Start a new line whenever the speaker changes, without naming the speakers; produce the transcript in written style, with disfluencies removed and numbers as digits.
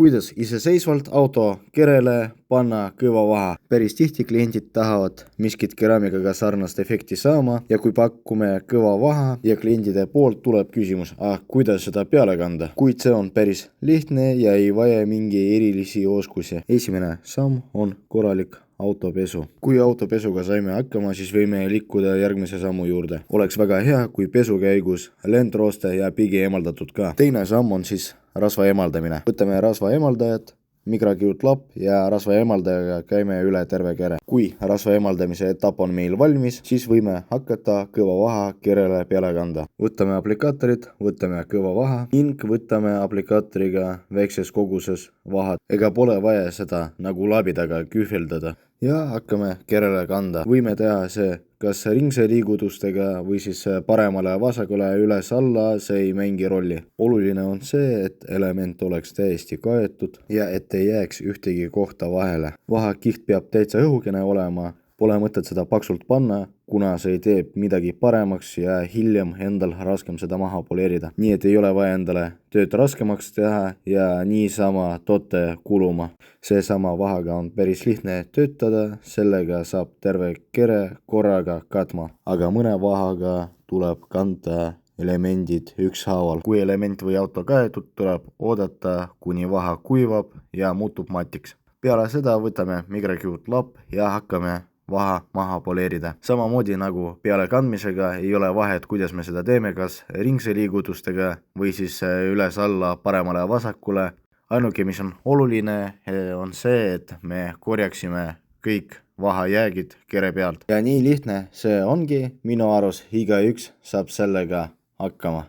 kuidas iseseisvalt auto kerele panna kõva vaha. Päris tihti kliendid tahavad miskit keraamikaga sarnast efekti saama ja kui pakume kõva vaha ja kliendide poolt tuleb küsimus, kuidas seda peale kanda. Kuid see on päris lihtne ja ei vaja mingi erilisi oskusi. Esimene samm on korralik autopesu. Kui autopesuga saime hakkama, siis võime liikuda järgmise sammu juurde. Oleks väga hea, kui pesu käigus lendrooste ja pigi eemaldatud ka. Teine samm on siis rasva eemaldamine. Võtame rasva eemaldajat, mikrokihutlapp ja rasva eemaldajaga käime üle terve kere. Kui rasva eemaldamise etapp on meil valmis, siis võime hakata kõva vaha kerele peale kanda. Võtame aplikaatorid, võtame kõva vaha ning võtame aplikaatoriga väikses koguses vahad. Ega pole vaja seda nagu labidaga kühveldada ja hakkame kerele kanda. Võime teha see kas ringse liigutustega või siis paremale vasakule üles-alla, see ei mängi rolli. Oluline on see, et element oleks täiesti kaetud ja et ei jääks ühtegi kohta vahele. Vahakiht peab täitsa õhukene olema, pole mõtet seda paksult panna, kuna see teeb midagi paremaks ja hiljem endal raskem seda maha poleerida. Nii et ei ole vaja endale tööd raskemaks teha ja niisama toote kuluma. Seesama vahaga on päris lihtne töötada, sellega saab terve kere korraga katma, aga mõne vahaga tuleb kanda elemendid ükshaaval. Kui element või auto kaetud, tuleb oodata, kuni vaha kuivab ja muutub matiks. Peale seda võtame mikrokihutlapp ja hakkame vaha maha poleerida. Samamoodi nagu peale kandmisega ei ole vahet, kuidas me seda teeme, kas ringse liigutustega või siis üles-alla paremale vasakule. Ainuke, mis on oluline, on see, et me korjaksime kõik vahajäägid kere pealt. Ja nii lihtne see ongi, minu arust igaüks saab sellega hakkama.